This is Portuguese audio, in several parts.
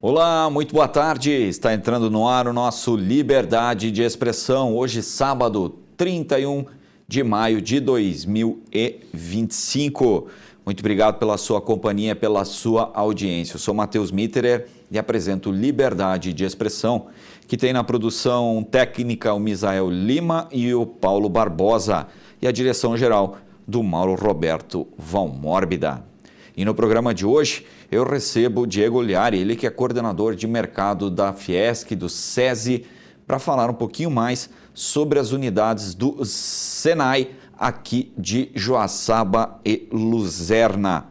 Olá, muito boa tarde. Está entrando no ar o nosso Liberdade de Expressão. Hoje, sábado, 31 de maio de 2025. Muito obrigado pela sua companhia, pela sua audiência. Eu sou Matheus Mitterer e apresento Liberdade de Expressão, que tem na produção técnica o Misael Lima e o Paulo Barbosa e a direção geral do Mauro Roberto Valmórbida. E no programa de hoje eu recebo o Diego Oliari, ele que é coordenador de mercado da Fiesc, do SESI, para falar um pouquinho mais sobre as unidades do Senai aqui de Joaçaba e Luzerna.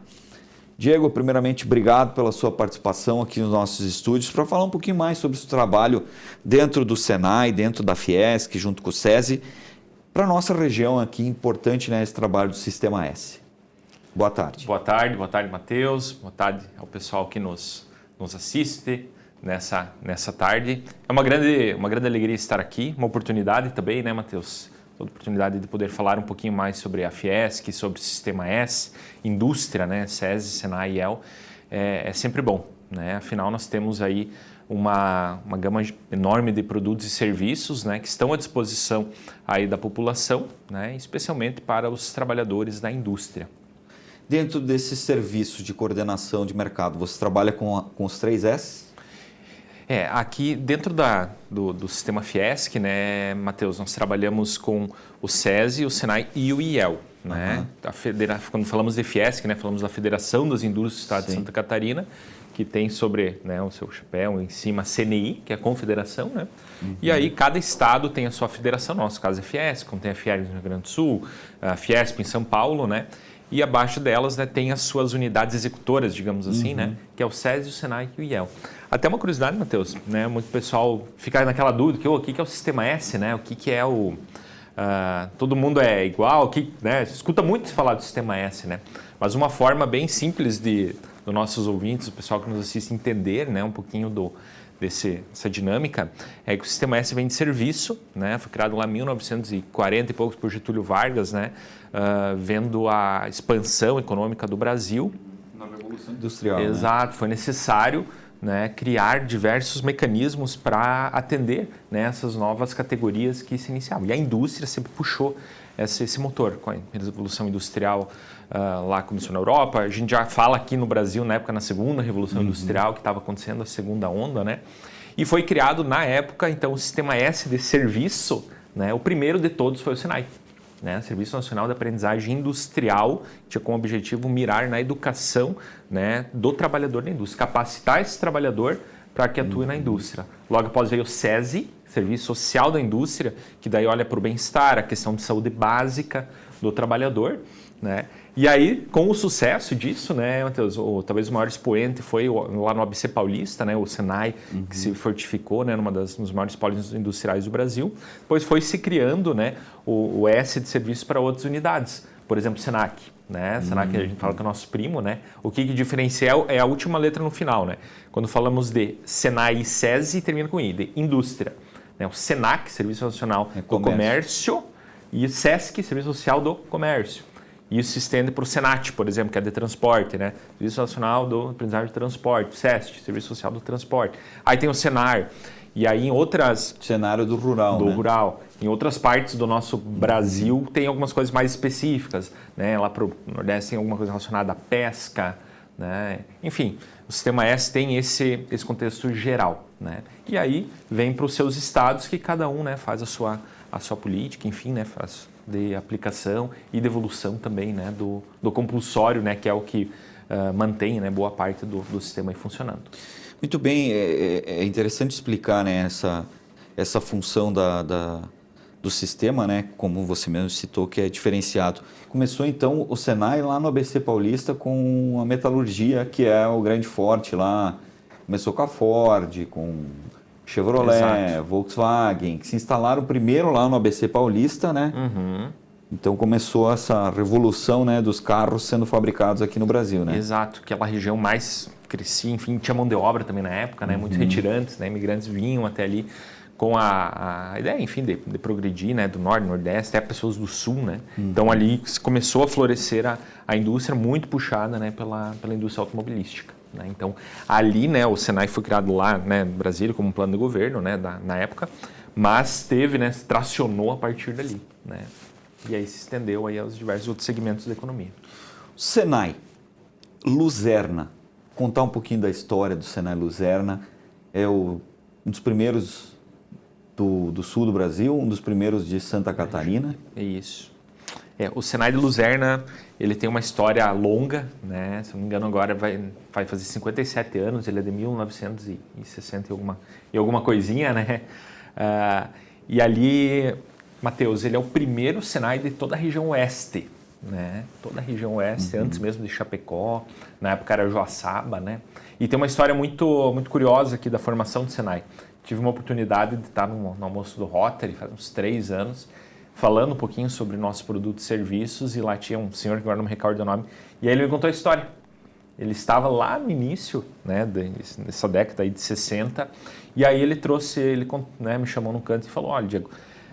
Diego, primeiramente, obrigado pela sua participação aqui nos nossos estúdios para falar um pouquinho mais sobre o seu trabalho dentro do Senai, dentro da Fiesc, junto com o SESI, para a nossa região aqui, importante, né, esse trabalho do Sistema S. Boa tarde. Boa tarde, Matheus. Boa tarde ao pessoal que nos assiste nessa tarde. É uma grande alegria estar aqui, uma oportunidade também, né, Matheus? Toda oportunidade de poder falar um pouquinho mais sobre a Fiesc, sobre o Sistema S, indústria, né, SESI, Senai e EL, é sempre bom, né? Afinal, nós temos aí uma gama enorme de produtos e serviços, né, que estão à disposição aí da população, né, especialmente para os trabalhadores da indústria. Dentro desse serviço de coordenação de mercado, você trabalha com os 3S? Aqui dentro do sistema Fiesc, né, Matheus, nós trabalhamos com o SESI, o Senai e o IEL. Né? Quando falamos de Fiesc, né, falamos da Federação das Indústrias do Estado de Santa Catarina, que tem sobre, né, o seu chapéu em cima a CNI, que é a Confederação, né? E aí cada estado tem a sua federação, no nosso caso é Fiesc, como tem a Fiesc no Rio Grande do Sul, a Fiesp em São Paulo, né? E abaixo delas, né, tem as suas unidades executoras, digamos assim, né, que é o SESI, o Senai e o IEL. Até uma curiosidade, Matheus, né, muito pessoal fica naquela dúvida, o que é o Sistema S, né, o que é o... todo mundo é igual, né, escuta muito falar do Sistema S, né, mas uma forma bem simples dos nossos ouvintes, o pessoal que nos assiste entender, né, um pouquinho dessa dinâmica, é que o Sistema S vem de serviço, né, foi criado lá em 1940 e poucos por Getúlio Vargas, né, vendo a expansão econômica do Brasil. Na Revolução Industrial. Exato, né? Foi necessário, né, criar diversos mecanismos para atender, né, essas novas categorias que se iniciavam. E a indústria sempre puxou esse motor. Com a Revolução Industrial, lá começou na Europa, a gente já fala aqui no Brasil, na época, na segunda Revolução Industrial, que estava acontecendo a segunda onda, né? E foi criado, na época, então, o Sistema S de serviço, né? O primeiro de todos foi o Senai. Né, Serviço Nacional de Aprendizagem Industrial, tinha como objetivo mirar na educação, né, do trabalhador da indústria, capacitar esse trabalhador para que atue na indústria. Logo após veio o SESI, Serviço Social da Indústria, que daí olha para o bem-estar, a questão de saúde básica do trabalhador. Né? E aí, com o sucesso disso, né, Matheus, talvez o maior expoente foi lá no ABC Paulista, né, o Senai, que se fortificou, né, nos maiores polos industriais do Brasil. Depois foi se criando, né, o S de serviço para outras unidades. Por exemplo, o Senac. Né? Senac, a gente fala que é o nosso primo, né? O que diferencia é a última letra no final. Né? Quando falamos de Senai e SESI, termina com I, de indústria. Né? O Senac, Serviço Nacional do Comércio, e o SESC, Serviço Social do Comércio. Isso se estende para o Senat, por exemplo, que é de transporte, né? Serviço Nacional do Aprendizagem de Transporte, SEST, Serviço Social do Transporte. Aí tem o Senar, e aí em outras... Cenário do rural, Do né? rural. Em outras partes do nosso Brasil tem algumas coisas mais específicas, né? Lá para o Nordeste tem alguma coisa relacionada à pesca, né? Enfim, o Sistema S tem esse contexto geral, né? E aí vem para os seus estados que cada um, né, faz a sua política, enfim, né, faz de aplicação e devolução também, né, do compulsório, né, que é o que mantém, né, boa parte do sistema aí funcionando. Muito bem, é interessante explicar, né, essa função do sistema, né, como você mesmo citou, que é diferenciado. Começou então o Senai lá no ABC Paulista com a metalurgia, que é o grande forte lá. Começou com a Ford, com Chevrolet, exato, Volkswagen, que se instalaram primeiro lá no ABC Paulista, né? Então começou essa revolução, né, dos carros sendo fabricados aqui no Brasil, né? Exato, aquela região mais crescia, enfim, tinha mão de obra também na época, né? Muitos retirantes, né, imigrantes vinham até ali com a ideia, enfim, de progredir, né, do norte, nordeste, até pessoas do sul, né? Então ali começou a florescer a indústria muito puxada, né, pela indústria automobilística, né? Então ali, né, o Senai foi criado lá, né, no Brasília como um plano de governo, né, na época, mas teve, né, tracionou a partir dali, né? E aí se estendeu aí aos diversos outros segmentos da economia. Senai, Luzerna, contar um pouquinho da história do Senai Luzerna, um dos primeiros do sul do Brasil, um dos primeiros de Santa Catarina. Isso. O Senai de Luzerna, ele tem uma história longa, né? Se não me engano agora vai fazer 57 anos, ele é de 1960 e alguma coisinha, né? E ali, Matheus, ele é o primeiro Senai de toda a região oeste, né? Toda a região oeste, antes mesmo de Chapecó, na época era Joaçaba, né? E tem uma história muito, muito curiosa aqui da formação do Senai. Tive uma oportunidade de estar no almoço do Rotary, faz uns 3 anos, falando um pouquinho sobre nossos produtos e serviços, e lá tinha um senhor que agora não me recordo o nome, e aí ele me contou a história. Ele estava lá no início, né, dessa década aí de 60, e aí ele né, me chamou num canto e falou, olha, Diego,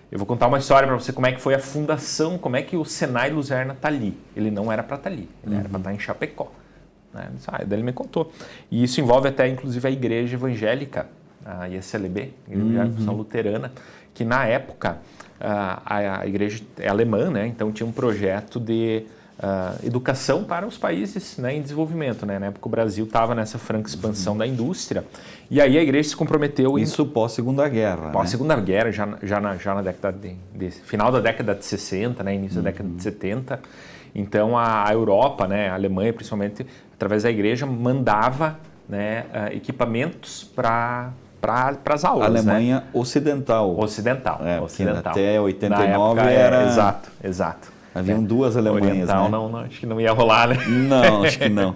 eu vou contar uma história para você, como é que foi a fundação, como é que o Senai Luzerna está ali. Ele não era para estar ali, ele era para estar em Chapecó. Né? Daí ele me contou. E isso envolve até, inclusive, a igreja evangélica, a ISLB, a Igreja Evangélica Luterana, que na época a igreja é alemã, né? Então tinha um projeto de educação para os países, né, em desenvolvimento. Né? Na época o Brasil estava nessa franca expansão da indústria, e aí a igreja se comprometeu... Isso pós-Segunda Guerra. Pós-Segunda Guerra, já na década final da década de 60, né, início da década de 70. Então a Europa, né, a Alemanha principalmente, através da igreja, mandava, né, equipamentos para as aulas. Alemanha, né? Ocidental. Ocidental. Até 89 época, era... Exato. Haviam duas Alemanhas, Oriental, né? não, acho que não ia rolar, né? Não, acho que não.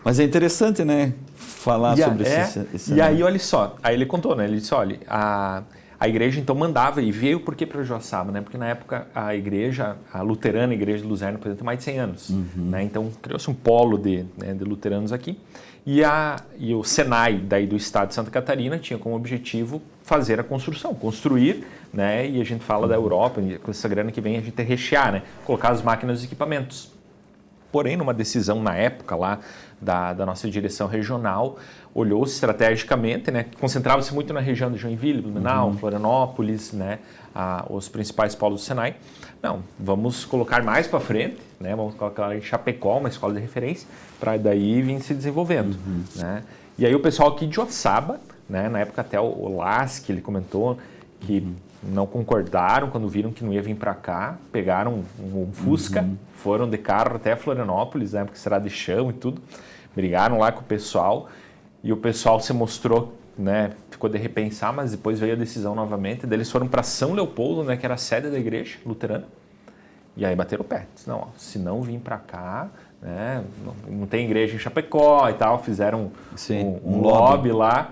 Mas é interessante, né? Falar sobre esse... E aí, olha só, aí ele contou, né? Ele disse, olha, a igreja então mandava, e veio por que para Joaçaba, né? Porque na época a igreja, a luterana, a igreja de Luzerna, por exemplo, tem mais de 100 anos. Né? Então criou-se um polo de luteranos aqui. E o Senai daí do estado de Santa Catarina tinha como objetivo fazer a construção, construir, né? E a gente fala da Europa, com essa grana que vem a gente rechear, né? Colocar as máquinas e equipamentos. Porém, numa decisão na época lá da nossa direção regional, olhou-se estrategicamente, né? Concentrava-se muito na região de Joinville, Blumenau, Florianópolis, né? Os principais polos do Senai. Não, vamos colocar mais para frente, né? Vamos colocar em Chapecó, uma escola de referência, para daí vir se desenvolvendo. Né? E aí o pessoal aqui de Joaçaba, né? Na época até o Lasky, ele comentou que não concordaram quando viram que não ia vir para cá, pegaram um Fusca, foram de carro até Florianópolis, né? Porque será de chão e tudo, brigaram lá com o pessoal, e o pessoal se mostrou, né? Ficou de repensar, mas depois veio a decisão novamente, daí eles foram para São Leopoldo, né? Que era a sede da igreja luterana, e aí bateram o pé. Disse, não, ó, se não vir para cá, né? Não tem igreja em Chapecó e tal, fizeram um lobby lá,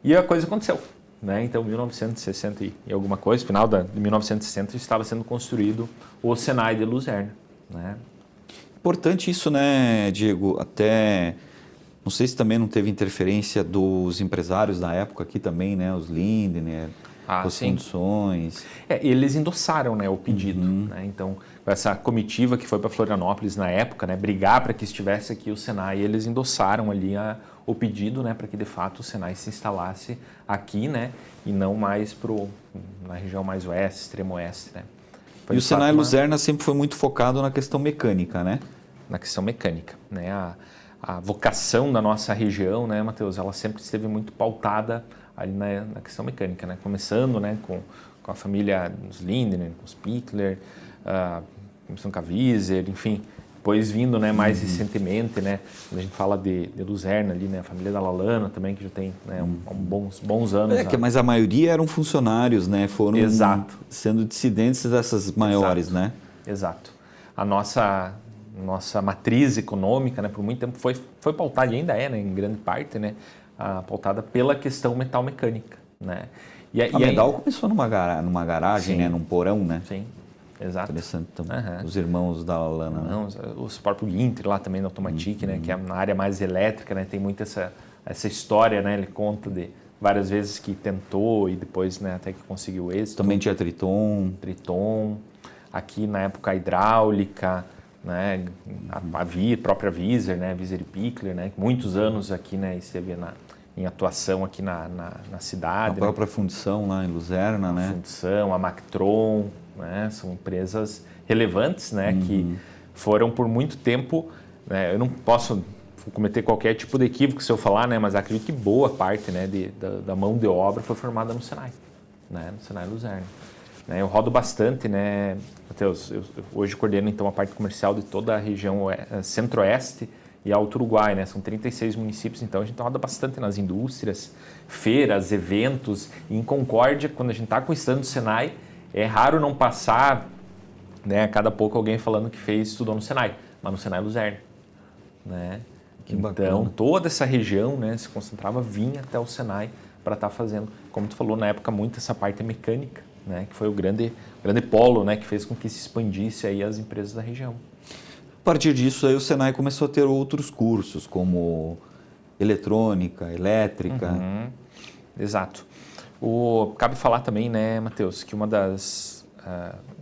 e a coisa aconteceu. Né? Então, 1960 e alguma coisa, final de 1960, estava sendo construído o Senai de Luzerna. Né? Importante isso, né, Diego? Até, não sei se também não teve interferência dos empresários da época aqui também, né? Os Lindner, as condições. Eles endossaram, né, o pedido. Né? Então, essa comitiva que foi para Florianópolis na época, né, brigar para que estivesse aqui o Senai, eles endossaram ali o pedido, né, para que de fato o Senai se instalasse aqui, né, e não mais na região mais oeste, extremo oeste. Né. E o Senai Luzerna sempre foi muito focado na questão mecânica, né? Na questão mecânica. Né? A vocação da nossa região, né, Matheus, ela sempre esteve muito pautada ali na questão mecânica, né? Começando, né, com a família dos Lindner, com os Pickler, começando com a Wieser, enfim, depois vindo, né, mais recentemente, né, quando a gente fala de Luzerna ali, né, a família da Lalana também, que já tem, né, bons anos. Mas a maioria eram funcionários, né, foram sendo dissidentes dessas maiores, né? Exato. A nossa matriz econômica, né, por muito tempo foi pautada, e ainda é, né, em grande parte, né, pautada pela questão metal-mecânica, né. A Medal começou numa garagem, né, num porão, né? Sim. Exato. Interessante também. Os irmãos da Lana. Não, os próprios Ginter lá também, da Automatic, né, que é na área mais elétrica, né, tem muito essa história, né, ele conta várias vezes que tentou e depois, né, até que conseguiu êxito. Também tinha Triton. Aqui na época a hidráulica, né, a própria Viser, né, Viser e Pickler, né, muitos anos aqui, né, esteve em atuação aqui na cidade. A própria Fundição lá em Luzerna, né? A Fundição, a Mactron, né, são empresas relevantes, né, que foram por muito tempo, né, eu não posso cometer qualquer tipo de equívoco se eu falar, né, mas acredito que boa parte, né, da mão de obra foi formada no Senai, né, no Senai Luzerna. Né, eu rodo bastante, né, Matheus, eu hoje coordeno então a parte comercial de toda a região centro-oeste e Alto Uruguai, né, são 36 municípios, então a gente roda bastante nas indústrias, feiras, eventos, e em Concórdia, quando a gente está com o stand do Senai, é raro não passar, né, a cada pouco alguém falando que estudou no Senai, mas no Senai Luzerna, né. Então, toda essa região, né, se concentrava, vinha até o Senai para estar fazendo, como tu falou, na época, muito essa parte mecânica, né, que foi o grande polo, né, que fez com que se expandisse aí as empresas da região. A partir disso, aí o Senai começou a ter outros cursos, como eletrônica, elétrica. Exato. Cabe falar também, né, Matheus, que uma das,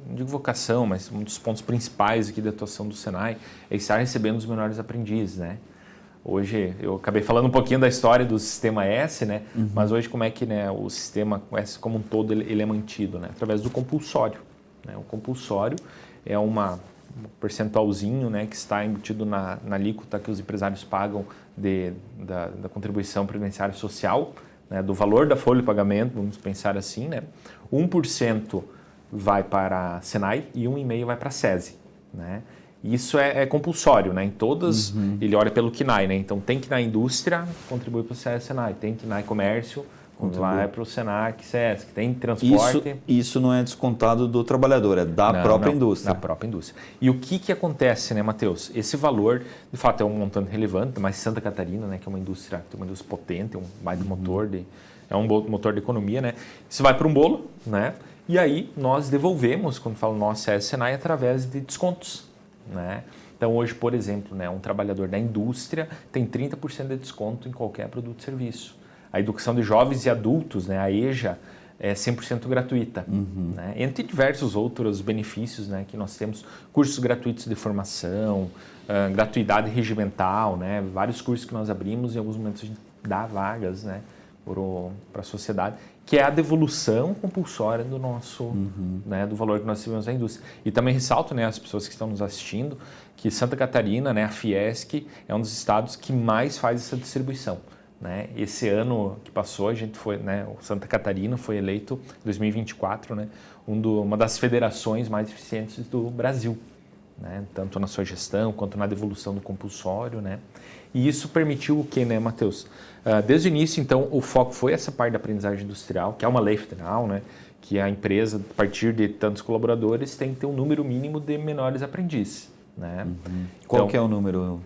não digo vocação, mas um dos pontos principais aqui da atuação do Senai é estar recebendo os menores aprendizes, né? Hoje, eu acabei falando um pouquinho da história do Sistema S, né? Mas hoje como é que, né, o Sistema S como um todo ele é mantido, né? Através do compulsório. Né? O compulsório é um percentualzinho, né, que está embutido na alíquota que os empresários pagam da contribuição previdenciária social, né, do valor da folha de pagamento, vamos pensar assim, né? 1% vai para a Senai e 1,5% vai para a SESI, né? Isso é compulsório, né? Em todas, ele olha pelo KNAI, né? Então, tem KNAI Indústria, contribui para o Senai. Tem KNAI Comércio, vai para o Senac, SESC. Tem transporte. Isso não é descontado do trabalhador, é da própria indústria. Da própria indústria. E o que acontece, né, Matheus? Esse valor, de fato, é um montante relevante, mas Santa Catarina, né, que é uma indústria potente, um baita motor, é um motor de economia, né? Isso vai para um bolo, né? E aí, nós devolvemos, quando falo nós, é Senai, através de descontos. Né? Então hoje, por exemplo, né, um trabalhador da indústria tem 30% de desconto em qualquer produto e serviço. A educação de jovens e adultos, né, a EJA, é 100% gratuita. Né? Entre diversos outros benefícios, né, que nós temos, cursos gratuitos de formação, gratuidade regimental, né, vários cursos que nós abrimos e em alguns momentos a gente dá vagas, né, para a sociedade, que é a devolução compulsória do nosso, né, do valor que nós recebemos da indústria. E também ressalto, né, as pessoas que estão nos assistindo, que Santa Catarina, né, a Fiesc, é um dos estados que mais faz essa distribuição. Né? Esse ano que passou, a gente foi, né, o Santa Catarina foi eleito, em 2024, né, uma das federações mais eficientes do Brasil. Né? Tanto na sua gestão quanto na devolução do compulsório, né? E isso permitiu o que, né, Matheus? Desde o início, então, o foco foi essa parte da aprendizagem industrial, que é uma lei federal, né? Que a empresa, a partir de tantos colaboradores, tem que ter um número mínimo de menores aprendizes. Né? Qual então, que é o número?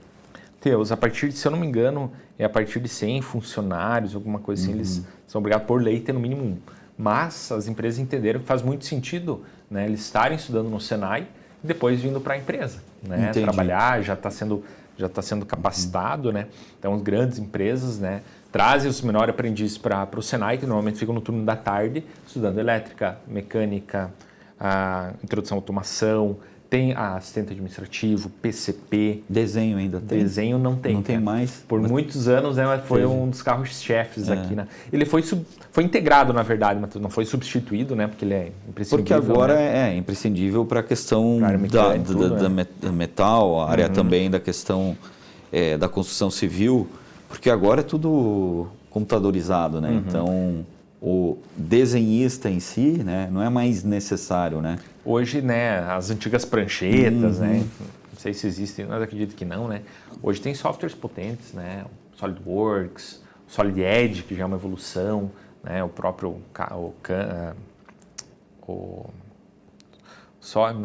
Teus, a partir de, se eu não me engano, é a partir de 100 funcionários, alguma coisa assim, eles são obrigados por lei a ter no mínimo 1. Mas as empresas entenderam que faz muito sentido, né, eles estarem estudando no Senai e depois vindo para a empresa, né, trabalhar, já está sendo capacitado, né? Então, as grandes empresas, né, trazem os menores aprendizes para o Senai, que normalmente ficam no turno da tarde, estudando elétrica, mecânica, a introdução à automação, tem assistente administrativo, PCP. Desenho ainda tem? Desenho não tem. Não tem mais? Por muitos anos, né, foi um dos carros-chefes aqui. Né? Ele foi integrado, na verdade, mas não foi substituído, né, porque ele é imprescindível. Porque agora né? é imprescindível para a questão da metal, a área também da questão da construção civil, porque agora é tudo computadorizado, né? Então, o desenhista em si, né, não é mais necessário, né? Hoje, né, as antigas pranchetas, né, não sei se existem, mas acredito que não, né? Hoje tem softwares potentes, né, SolidWorks, Solid Edge, que já é uma evolução, né, o próprio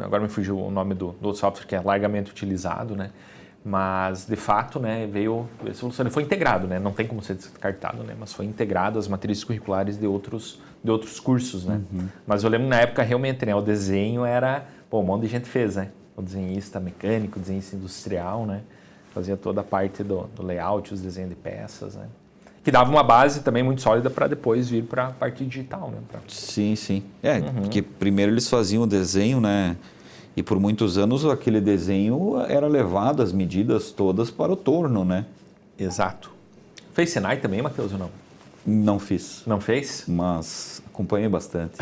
agora me fugiu o nome do outro software que é largamente utilizado, né? Mas, de fato, né, veio essa evolução. Ele foi integrado, né? Não tem como ser descartado, né? Mas foi integrado às matrizes curriculares de outros cursos, né? Mas eu lembro na época, realmente, né, o desenho era... Pô, um monte de gente fez, né? O desenhista mecânico, o desenhista industrial, né? Fazia toda a parte do layout, os desenhos de peças, né? Que dava uma base também muito sólida para depois vir para a parte digital, né? Sim, sim. Porque primeiro eles faziam o desenho, né? E por muitos anos aquele desenho era levado, as medidas todas para o torno, né? Exato. Fez Senai também, Matheus, ou não? Não fiz. Não fez? Mas acompanhei bastante.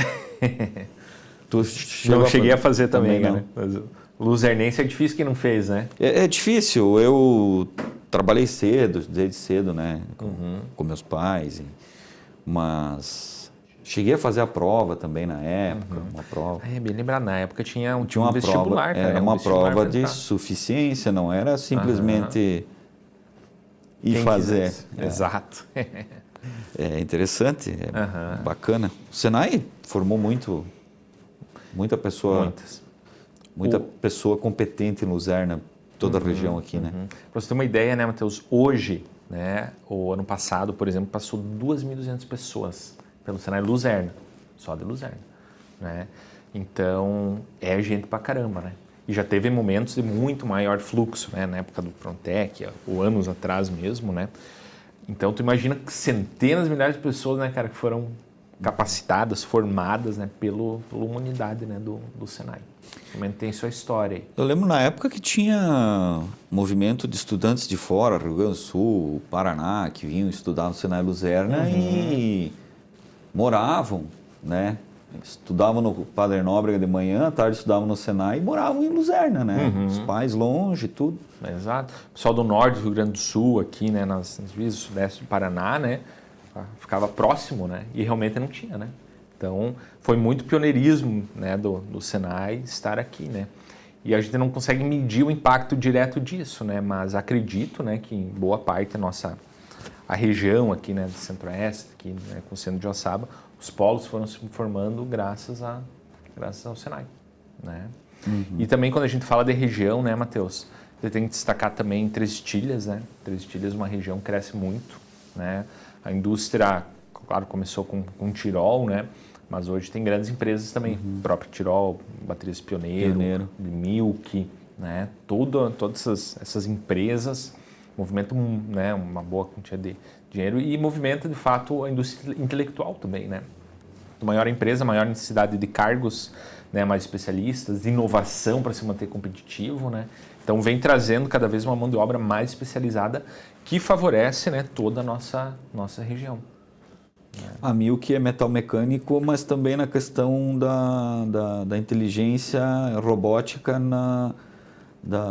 Não cheguei a fazer também, não. né? Mas luzernense é difícil que não fez, né? É difícil. Eu trabalhei cedo, desde cedo, né? Com meus pais. Mas cheguei a fazer a prova também na época, uma prova. É bem lembrado, na época tinha um Uma vestibular. prova, era uma prova de suficiência, não era simplesmente ir fazer. Exato. É interessante, bacana. O Senai formou muita pessoa, muita pessoa competente em Luzerna, toda a região aqui, né? Para você ter uma ideia, né, Matheus, hoje, né, o ano passado, por exemplo, passou 2.200 pessoas pelo Senai Luzerna, só de Luzerna, né? Então, é gente pra caramba, né? E já teve momentos de muito maior fluxo, né, na época do Prontec, ou anos atrás mesmo, né? Então, tu imagina que centenas de milhares de pessoas, né, cara, que foram capacitadas, formadas, né, pela unidade, né, do Senai. Realmente tem sua história aí. Eu lembro na época que tinha movimento de estudantes de fora, Rio Grande do Sul, Paraná, que vinham estudar no Senai Luzerna e moravam, né? Estudavam no Padre Nóbrega de manhã, à tarde estudavam no Senai e moravam em Luzerna, né? Os pais longe, tudo. Exato. O pessoal do norte do Rio Grande do Sul, aqui, né, nas vias do sudeste do Paraná, né, ficava próximo, né, e realmente não tinha, né. Então, foi muito pioneirismo, né, do Senai estar aqui, né. E a gente não consegue medir o impacto direto disso, né, mas acredito, né, que em boa parte a região aqui, né, do Centro-Oeste, aqui, né, com o centro de Joaçaba, os polos foram se formando graças ao Senai, né. E também quando a gente fala de região, né, Matheus, você tem que destacar também Três Estilhas, né? Três Estilhas, uma região que cresce muito, né? A indústria, claro, começou com Tirol, né? Mas hoje tem grandes empresas também, o próprio Tirol, Baterias Pioneiro. Milk, né? Todas essas empresas movimentam, né, uma boa quantia de dinheiro e movimenta, de fato, a indústria intelectual também, né? Maior empresa, maior necessidade de cargos, né, mais especialistas, de inovação para se manter competitivo, né? Então vem trazendo cada vez uma mão de obra mais especializada que favorece, né, toda a nossa região. A Milk é metal mecânico, mas também na questão da inteligência robótica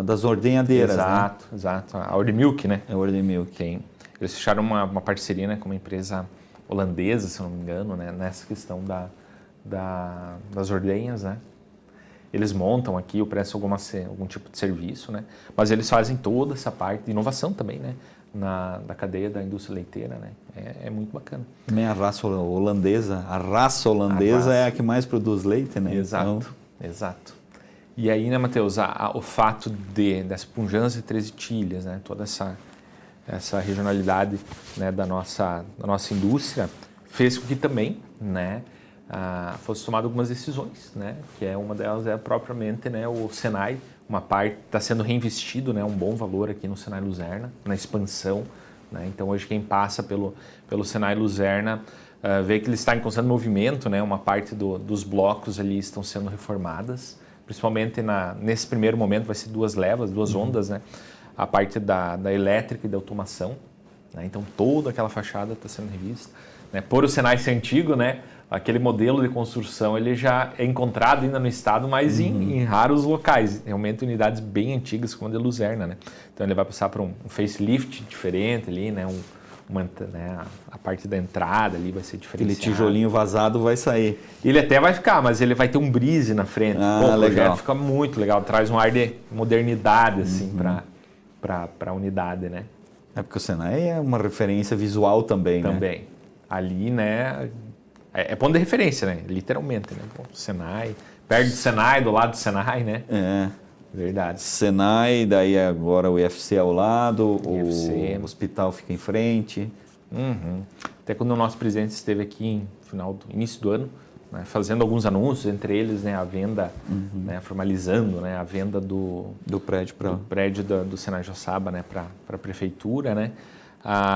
das ordenhadeiras. Exato, né? Exato. A Ordemilk, né? É a Ordemilk. Eles fecharam uma parceria, né, com uma empresa holandesa, se eu não me engano, né, nessa questão das ordenhas, né? Eles montam aqui, prestam algum tipo de serviço, né? Mas eles fazem toda essa parte de inovação também, né? Da cadeia da indústria leiteira, né? É muito bacana. Também a raça holandesa é a que mais produz leite, né? Exato. E aí, né, Matheus, o fato dessa pujança de Três Estilhas, né? Toda essa regionalidade, né, da nossa indústria fez com que também, né, fosse tomado algumas decisões, né, que uma delas é propriamente, né, o Senai, uma parte está sendo reinvestido, né, um bom valor aqui no Senai Luzerna, na expansão, né, então hoje quem passa pelo Senai Luzerna vê que ele está em constante movimento, né, uma parte dos blocos ali estão sendo reformadas, principalmente nesse primeiro momento vai ser duas ondas, né, a parte da elétrica e da automação, né, então toda aquela fachada está sendo revista, né, por o Senai ser antigo, né, aquele modelo de construção ele já é encontrado ainda no estado, mas em raros locais, realmente unidades bem antigas como a de Luzerna, né? Então ele vai passar por um facelift diferente ali, né? A parte da entrada ali vai ser diferente. Aquele tijolinho vazado vai sair. Ele até vai ficar, mas ele vai ter um brise na frente. O projeto fica muito legal, traz um ar de modernidade assim para a unidade, né? É porque o Senai é uma referência visual também, né? Também. Ali, né? É ponto de referência, né? Literalmente, né? O Senai, perto do Senai, do lado do Senai, né? É. Verdade. Senai, daí agora o IFC ao lado, IFC. O hospital fica em frente. Até quando o nosso presidente esteve aqui início do ano, né, fazendo alguns anúncios, entre eles, né, a venda, né, formalizando, né, a venda do prédio do Senai Joaçaba, né, para a prefeitura, né?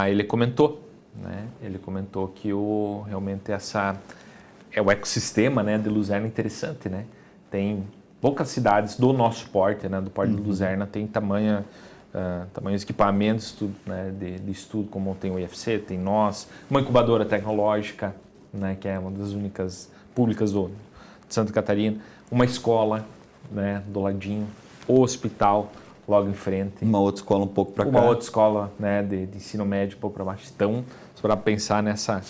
Ele comentou, né, ele comentou que realmente o ecossistema, né, de Luzerna interessante, né? Tem poucas cidades do nosso porte, né, do porte de Luzerna, tem tamanhos equipamentos né, de estudo, como tem o IFC, tem nós, uma incubadora tecnológica, né, que é uma das únicas públicas de Santa Catarina, uma escola, né, do ladinho, o hospital logo em frente. Uma outra escola um pouco para cá. Uma outra escola, né, de ensino médio um pouco para baixo. Então, se for pensar nessa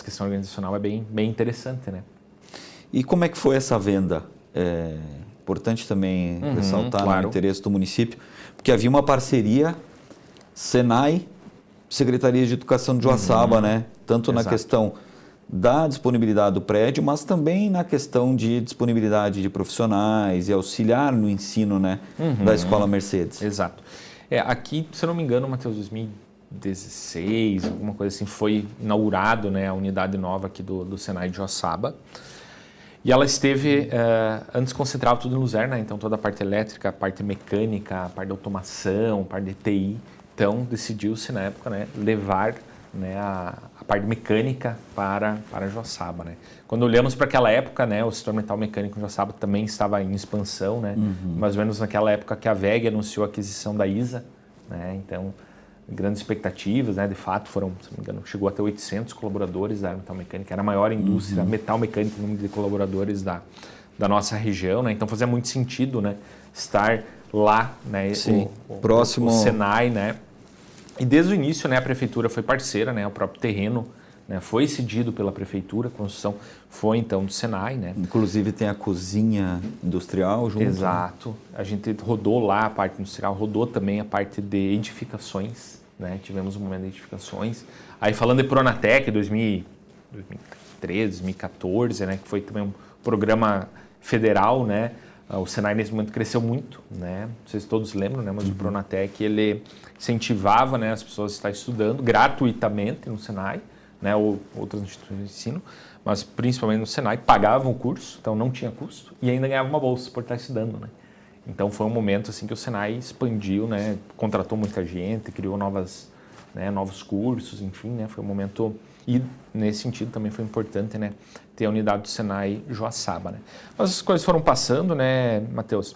questão organizacional, é bem interessante, né? E como é que foi essa venda? É importante também ressaltar, claro, no interesse do município, porque havia uma parceria Senai, Secretaria de Educação de Joaçaba, né? Tanto Exato. na questão da disponibilidade do prédio, mas também na questão de disponibilidade de profissionais e auxiliar no ensino, né, da Escola Mercedes. Exato. Aqui, se eu não me engano, Matheus, 2016, alguma coisa assim, foi inaugurado, né, a unidade nova aqui do Senai de Joaçaba. E ela esteve, antes concentrava tudo em Luzerna, então toda a parte elétrica, a parte mecânica, a parte de automação, a parte de TI. Então decidiu-se na época, né, levar, né, a parte mecânica para Joaçaba, né? Quando olhamos para aquela época, né, o setor metal mecânico em Joaçaba também estava em expansão, né? Mais ou menos naquela época que a WEG anunciou a aquisição da ISA, né? Então, grandes expectativas, né? De fato, foram, se não me engano, chegou até 800 colaboradores da área metal mecânica, era a maior indústria metal mecânica em número de colaboradores da nossa região, né? Então fazia muito sentido, né, estar lá, né? Sim, próximo o Senai, né? E desde o início, né, a prefeitura foi parceira, né, o próprio terreno, né, foi cedido pela prefeitura, a construção foi então do Senai, né? Inclusive tem a cozinha industrial junto. Exato. A gente rodou lá a parte industrial, rodou também a parte de edificações, né? Tivemos um momento de edificações. Aí falando de Pronatec, 2013, 2014, né, que foi também um programa federal, né? O Senai nesse momento cresceu muito, né? Não sei se todos lembram, né? Mas o Pronatec, ele incentivava, né, as pessoas a estar estudando gratuitamente no Senai, né, ou outras instituições de ensino, mas principalmente no Senai, pagavam o curso, então não tinha custo, e ainda ganhava uma bolsa por estar estudando, né? Então foi um momento assim que o Senai expandiu, né, contratou muita gente, criou novos cursos, enfim, né, foi um momento, e nesse sentido também foi importante, né, ter a unidade do Senai Joaçaba, né. Mas as coisas foram passando, né, Matheus,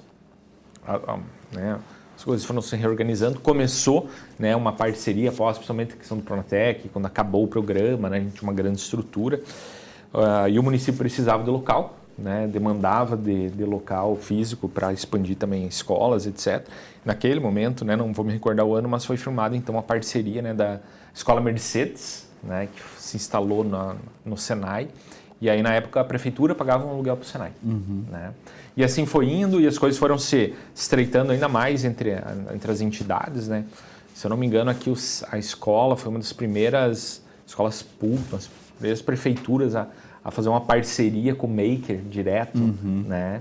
né, as coisas foram se reorganizando, começou, né, uma parceria após, principalmente a questão do Pronatec, quando acabou o programa, né, a gente tinha uma grande estrutura, e o município precisava de local, né, demandava de local físico para expandir também escolas, etc. Naquele momento, né, não vou me recordar o ano, mas foi firmada então a parceria, né, da Escola Mercedes, né, que se instalou no Senai, e aí na época a prefeitura pagava um aluguel para o Senai, né? E assim foi indo e as coisas foram se estreitando ainda mais entre as entidades, né? Se eu não me engano, aqui a escola foi uma das primeiras escolas públicas, as primeiras prefeituras a fazer uma parceria com o Maker direto, né?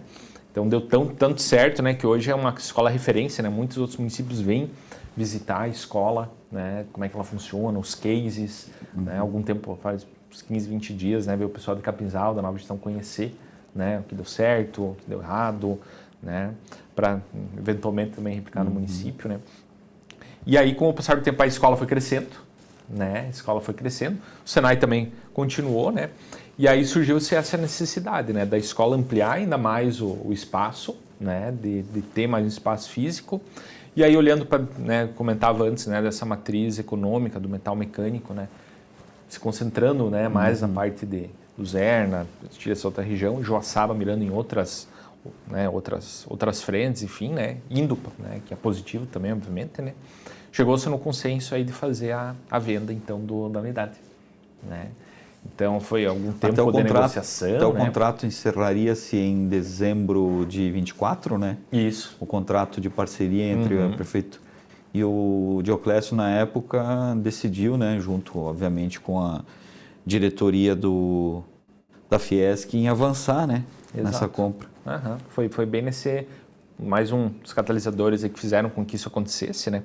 Então deu tanto certo, né, que hoje é uma escola referência, né? Muitos outros municípios vêm visitar a escola, né? Como é que ela funciona, os cases, né? Algum tempo, faz uns 15, 20 dias, né? Veio o pessoal de Capinzal, da Nova Gestão, conhecer, né, o que deu certo, o que deu errado, né, para eventualmente também replicar no município, né. E aí, com o passar do tempo, a escola foi crescendo, né, o Senai também continuou, né, e aí surgiu-se essa necessidade, né, da escola ampliar ainda mais o espaço, né, de ter mais um espaço físico, e aí olhando para, né, comentava antes, né, dessa matriz econômica do metal mecânico, né, se concentrando, né, mais na parte de Luzerna, essa outra região, Joaçaba mirando em outras frentes, enfim, né, indo, né, que é positivo também, obviamente, né, chegou-se no consenso aí de fazer a venda, então, da unidade, né. Então, foi algum tempo de negociação. Então, o contrato encerraria-se em dezembro de 24, né? Isso. O contrato de parceria entre o prefeito e o Dioclésio, na época, decidiu, né, junto, obviamente, com a diretoria da Fiesc, em avançar, né, nessa compra. Foi bem mais um dos catalisadores aí que fizeram com que isso acontecesse, né?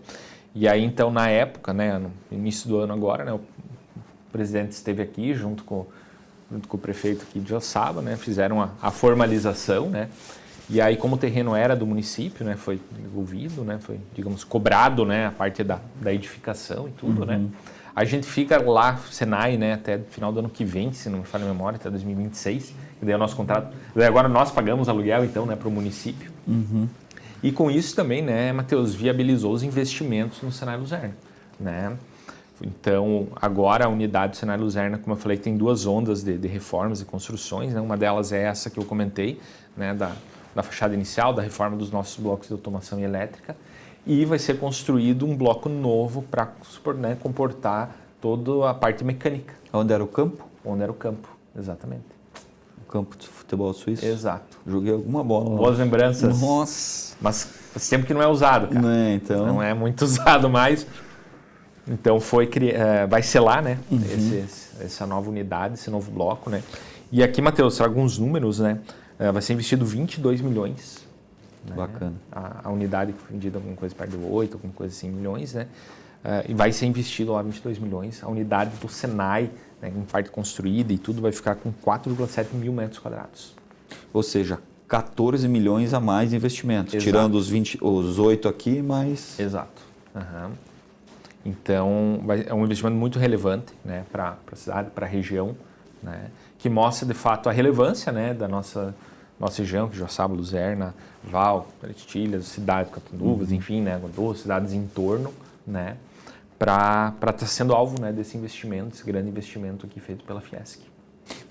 E aí, então, na época, né, no início do ano agora, né, o presidente esteve aqui junto com o prefeito aqui de Joaçaba, né, fizeram a formalização, né, E aí, como o terreno era do município, né, foi devolvido, né, foi, digamos, cobrado, né, a parte da edificação e tudo, né? A gente fica lá, Senai, né, até o final do ano que vem, se não me falha a memória, até 2026, que daí é o nosso contrato. Daí agora nós pagamos aluguel, então, né, para o município. E com isso também, né, Matheus, viabilizou os investimentos no Senai Luzerna, né? Então, agora a unidade do Senai Luzerna, como eu falei, tem 2 ondas de reformas e construções, né? Uma delas é essa que eu comentei, né, da fachada inicial, da reforma dos nossos blocos de automação e elétrica, e vai ser construído um bloco novo para, né, comportar toda a parte mecânica. Onde era o campo? Onde era o campo, exatamente. O campo de futebol suíço? Exato. Joguei alguma bola lá. Boas lembranças. Nossa! Mas faz tempo que não é usado, cara. Não é, então... Não é muito usado mais. Então vai ser lá, né? Essa nova unidade, esse novo bloco, né? E aqui, Matheus, trago alguns números, né? Vai ser investido 22 milhões. Né? Bacana. A unidade foi vendida alguma coisa perto de 8, alguma coisa assim, milhões, né? E vai ser investido lá 22 milhões. A unidade do Senai, né, em parte construída e tudo, vai ficar com 4,7 mil metros quadrados. Ou seja, 14 milhões a mais de investimentos. Exato. Tirando os 8 aqui, mais... Exato. Então, é um investimento muito relevante, né, para a cidade, para a região, né, que mostra, de fato, a relevância, né, da nossa região, que Joaçaba, Luzerna, Val, Paretitilhas, cidades, Catanduvas, enfim, né, Doce, cidades em torno, né, para estar sendo alvo, né, desse investimento, esse grande investimento aqui feito pela Fiesc.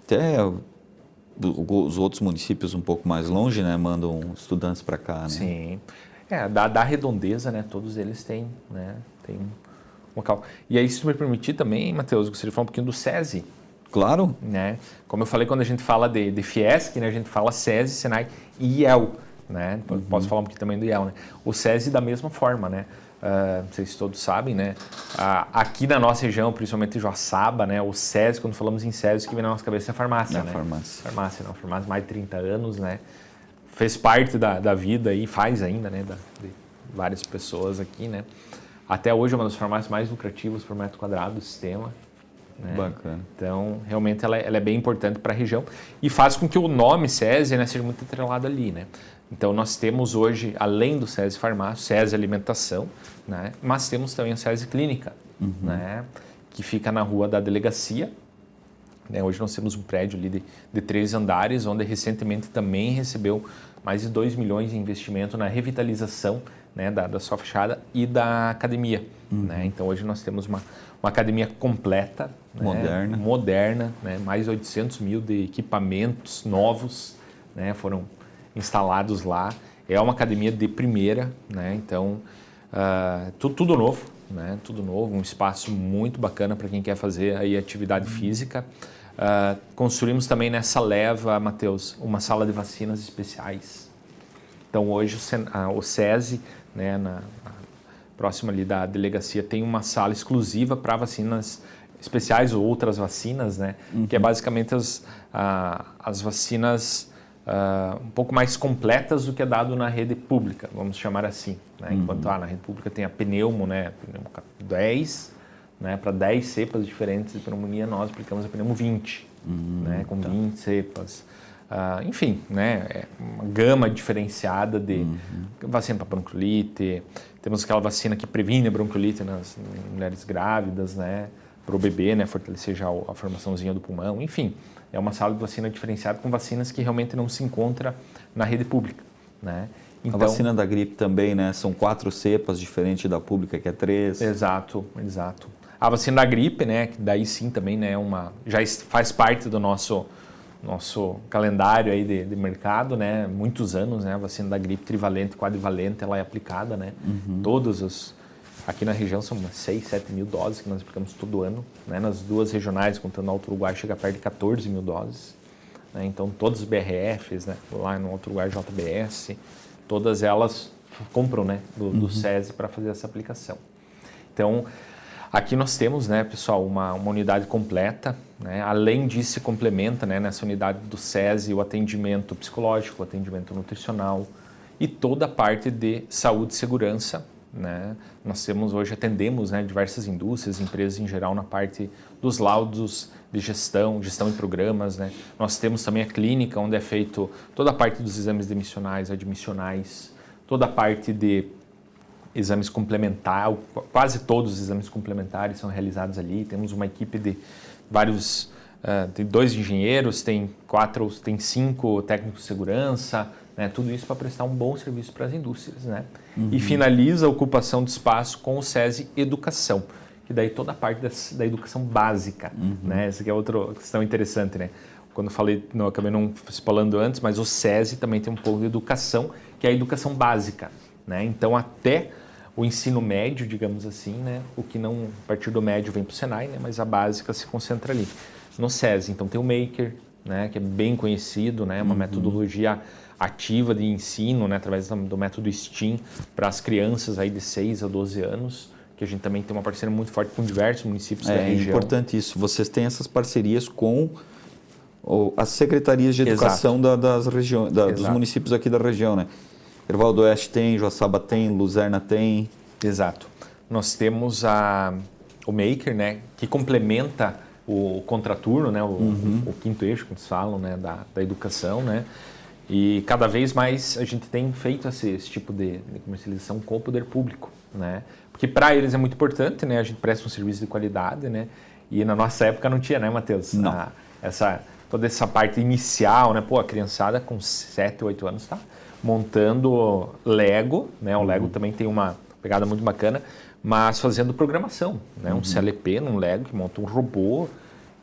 Até os outros municípios um pouco mais longe, né, mandam estudantes para cá, né? Sim. Da redondeza, né, todos eles têm, né, tem um local. E aí, se tu me permitir também, Matheus, gostaria de falar um pouquinho do SESI. Claro. Né? Como eu falei, quando a gente fala de Fiesc, né, a gente fala SESI, Senai e IEL. Né? Posso falar um pouquinho também do IEL. Né? O SESI da mesma forma, né? Não sei se todos sabem, né? Aqui na nossa região, principalmente em Joaçaba, né? O SESI, quando falamos em SESI, o que vem na nossa cabeça é a farmácia. Né? Farmácia, não. Farmácia mais de 30 anos, né? Fez parte da vida e faz ainda, né? De várias pessoas aqui, né? Até hoje é uma das farmácias mais lucrativas por metro quadrado do sistema. Né? Bacana. Então, realmente, ela é bem importante para a região e faz com que o nome SESI, né, seja muito atrelado ali, né? Então, nós temos hoje, além do SESI Farmácia, SESI Alimentação, né? Mas temos também o SESI Clínica, né? Que fica na rua da Delegacia. Né? Hoje nós temos um prédio ali de 3 andares, onde recentemente também recebeu mais de 2 milhões em investimento na revitalização, né, da sua fachada e da academia. Né? Então, hoje nós temos uma academia completa, né, moderna, né, mais 800 mil de equipamentos novos, né, foram instalados lá. É uma academia de primeira, né, então tudo novo, né, tudo novo, um espaço muito bacana para quem quer fazer aí atividade física. Construímos também nessa leva, Matheus, uma sala de vacinas especiais. Então hoje o SESI, né, próximo ali da delegacia, tem uma sala exclusiva para vacinas especiais ou outras vacinas, né, que é basicamente as vacinas um pouco mais completas do que é dado na rede pública, vamos chamar assim. Né? Enquanto na rede pública tem a pneumo, né, pneumo 10, né, para 10 cepas diferentes de pneumonia, nós aplicamos a pneumo 20, né, com 20 cepas. Enfim, né, é uma gama diferenciada de vacina para bronquiolite, temos aquela vacina que previne a bronquiolite nas mulheres grávidas, né, para o bebê, né, fortalecer já a formaçãozinha do pulmão, enfim, é uma sala de vacina diferenciada com vacinas que realmente não se encontra na rede pública, né. Então, a vacina da gripe também, né, são 4 cepas, diferente da pública que é 3. Exato. A vacina da gripe, né, que daí sim também, né, já faz parte do nosso calendário aí de mercado, né, muitos anos, né, a vacina da gripe trivalente, quadrivalente, ela é aplicada, né, aqui na região são umas 6, 7 mil doses que nós aplicamos todo ano, né, nas 2 regionais, contando Alto Uruguai, chega perto de 14 mil doses, né, então todos os BRFs, né, lá no Alto Uruguai JBS, todas elas compram, né, do SESI para fazer essa aplicação. Então, aqui nós temos, né, pessoal, uma unidade completa, né? Além disso se complementa, né, nessa unidade do SESI o atendimento psicológico, o atendimento nutricional e toda a parte de saúde e segurança, né? Nós atendemos, né, diversas indústrias, empresas em geral na parte dos laudos de gestão e programas, né? Nós temos também a clínica, onde é feito toda a parte dos exames demissionais, admissionais, toda a parte de exames complementares, quase todos os exames complementares são realizados ali. Temos uma equipe de vários, tem 2 engenheiros, tem 5 técnicos de segurança, né? Tudo isso para prestar um bom serviço para as indústrias, né? E finaliza a ocupação de espaço com o SESI Educação, que daí toda a parte da educação básica, né? Essa aqui é outra questão interessante, né? Quando eu falei, não, acabei não falando antes, mas o SESI também tem um pouco de educação, que é a educação básica, né? Então, até o ensino médio, digamos assim, né? O que não, a partir do médio vem para o Senai, né? Mas a básica se concentra ali no SESI. Então, tem o Maker, né? Que é bem conhecido, né? Uma metodologia ativa de ensino, né? Através do método STEAM para as crianças aí de 6 a 12 anos, que a gente também tem uma parceria muito forte com diversos municípios da região. É importante isso. Vocês têm essas parcerias com as secretarias de educação das regiões, dos municípios aqui da região, né? Erval do Oeste tem, Joaçaba tem, Luzerna tem. Exato. Nós temos o Maker, né, que complementa o contraturno, né, o quinto eixo, como eles falam, né, da educação, né? E cada vez mais a gente tem feito esse tipo de comercialização com o poder público, né? Porque para eles é muito importante, né? A gente presta um serviço de qualidade, né? E na nossa época não tinha, né, Matheus? Não. Toda essa parte inicial, né? Pô, a criançada com 7, 8 anos tá montando Lego, né? O Lego também tem uma pegada muito bacana, mas fazendo programação, né? Um CLP num Lego que monta um robô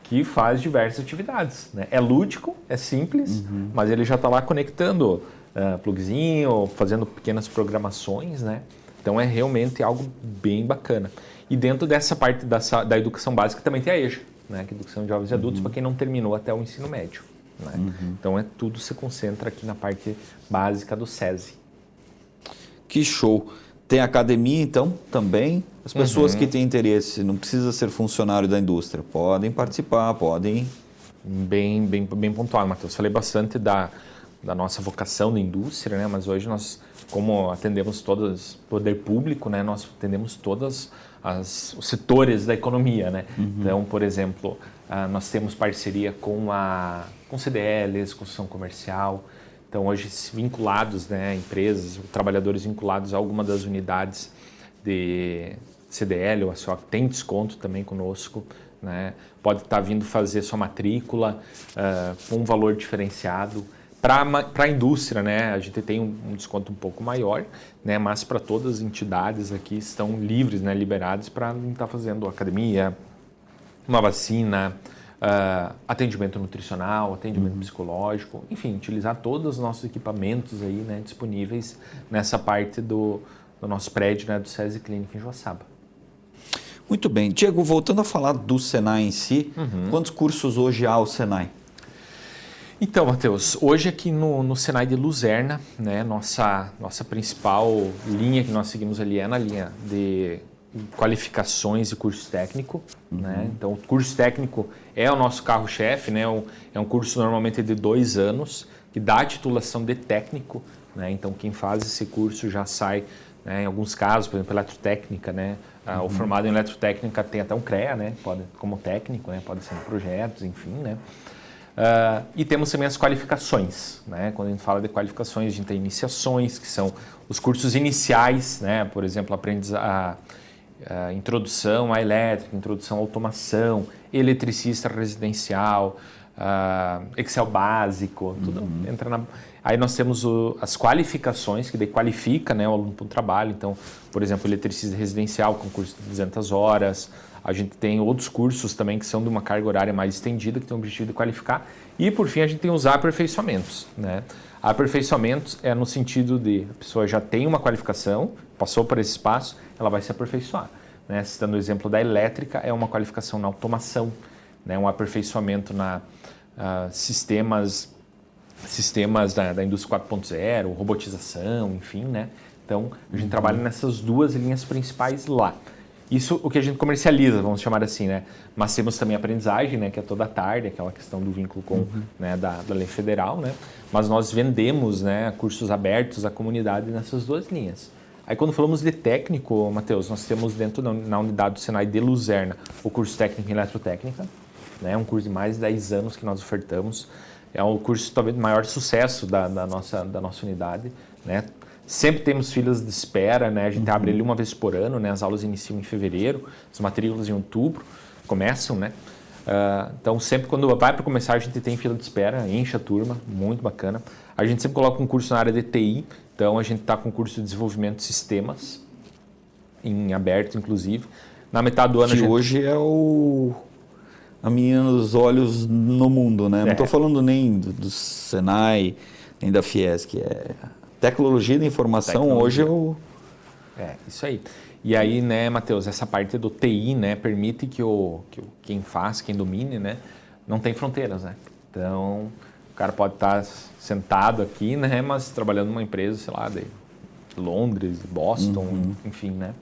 que faz diversas atividades, né? É lúdico, é simples, mas ele já está lá conectando plugzinho, fazendo pequenas programações, né? Então é realmente algo bem bacana. E dentro dessa parte da educação básica também tem a EJA, né? Que é a Educação de Jovens e Adultos, para quem não terminou até o ensino médio, né? Então tudo se concentra aqui na parte básica do SESI. Que show! Tem academia, então, também. As pessoas que têm interesse, não precisa ser funcionário da indústria, podem participar, podem... Bem pontual, Matheus. Falei bastante da nossa vocação da indústria, né? Mas hoje nós, como atendemos todos, poder público, né? Nós atendemos todos os setores da economia, né? Então, por exemplo, nós temos parceria com CDLs, construção comercial. Então, hoje, vinculados, né, empresas, trabalhadores vinculados a alguma das unidades de CDL ou a SOC tem desconto também conosco, né? Pode estar vindo fazer sua matrícula com um valor diferenciado. Para a indústria, né, a gente tem um desconto um pouco maior, né, mas para todas as entidades aqui estão livres, né, liberadas para estar fazendo academia, uma vacina, atendimento nutricional, atendimento psicológico, enfim, utilizar todos os nossos equipamentos aí, né, disponíveis nessa parte do nosso prédio, né, do SESI Clínica em Joaçaba. Muito bem. Diego, voltando a falar do Senai em si, quantos cursos hoje há o Senai? Então, Matheus, hoje aqui no Senai de Luzerna, né, nossa principal linha que nós seguimos ali é na linha de qualificações e curso técnico, né? Então, o curso técnico é o nosso carro-chefe, né? É um curso normalmente de 2 anos, que dá a titulação de técnico, né? Então, quem faz esse curso já sai, né, em alguns casos, por exemplo, eletrotécnica, né? O formado em eletrotécnica tem até um CREA, né? Pode, como técnico, né? Pode ser em projetos, enfim, né? E temos também as qualificações, né? Quando a gente fala de qualificações, a gente tem iniciações, que são os cursos iniciais, né? Por exemplo, a introdução à elétrica, introdução à automação, eletricista residencial, Excel básico, tudo entra na... Aí nós temos as qualificações, que daí qualifica, né, o aluno para o trabalho. Então, por exemplo, eletricista residencial com curso de 200 horas. A gente tem outros cursos também que são de uma carga horária mais estendida, que tem o objetivo de qualificar. E, por fim, a gente tem os aperfeiçoamentos, né? Aperfeiçoamentos é no sentido de a pessoa já tem uma qualificação, passou por esse espaço, ela vai se aperfeiçoar, né? Citando o exemplo da elétrica, é uma qualificação na automação, né? Um aperfeiçoamento na sistemas da indústria 4.0, robotização, enfim, né? Então, a gente trabalha nessas 2 linhas principais lá. Isso o que a gente comercializa, vamos chamar assim, né? Mas temos também a aprendizagem, né? Que é toda a tarde, aquela questão do vínculo com, né, da lei federal, né? Mas nós vendemos, né, cursos abertos à comunidade nessas 2 linhas. Aí quando falamos de técnico, Matheus, nós temos dentro na unidade do Senai de Luzerna o curso técnico em eletrotécnica, né? Um curso de mais de 10 anos que nós ofertamos. É o curso talvez de maior sucesso da nossa unidade, né? Sempre temos filas de espera, né? A gente abre ele uma vez por ano, né? As aulas iniciam em fevereiro, as matrículas em outubro começam, né? Então sempre quando vai para começar a gente tem fila de espera, enche a turma, muito bacana. A gente sempre coloca um curso na área de TI, então a gente está com um curso de desenvolvimento de sistemas, em aberto inclusive. Na metade do ano que hoje é a menina dos olhos no mundo, né? Não estou falando nem do Senai, nem da Fiesc, tecnologia da informação hoje é o... isso aí. E aí, né, Matheus, essa parte do TI, né, permite que quem faz, quem domine, né, não tem fronteiras, né? Então, o cara pode estar sentado aqui, né, mas trabalhando numa empresa, sei lá, de Londres, Boston, enfim, né?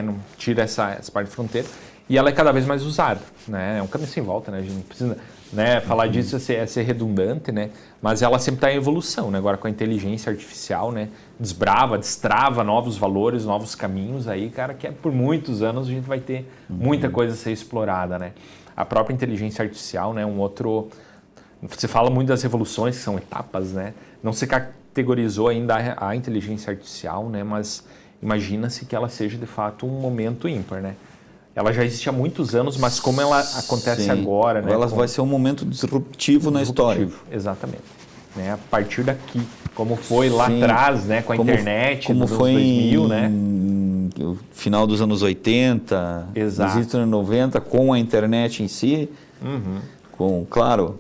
Não tira essa parte de fronteira. E ela é cada vez mais usada, né? É um caminho sem volta, né? A gente não precisa, né, falar disso é ser redundante, né? Mas ela sempre está em evolução, né? Agora com a inteligência artificial, né? Destrava novos valores, novos caminhos aí, cara, que por muitos anos a gente vai ter muita coisa a ser explorada, né? A própria inteligência artificial, né? Você fala muito das revoluções, que são etapas, né? Não se categorizou ainda a inteligência artificial, né? Mas imagina-se que ela seja de fato um momento ímpar, né? Ela já existe há muitos anos, mas como ela acontece agora... Né, ela vai ser um momento disruptivo na história. Exatamente. Né, a partir daqui, como foi lá atrás, né, com a internet, como nos foi anos 2000, né? No final dos anos 80, nos anos 90, com a internet em si, claro,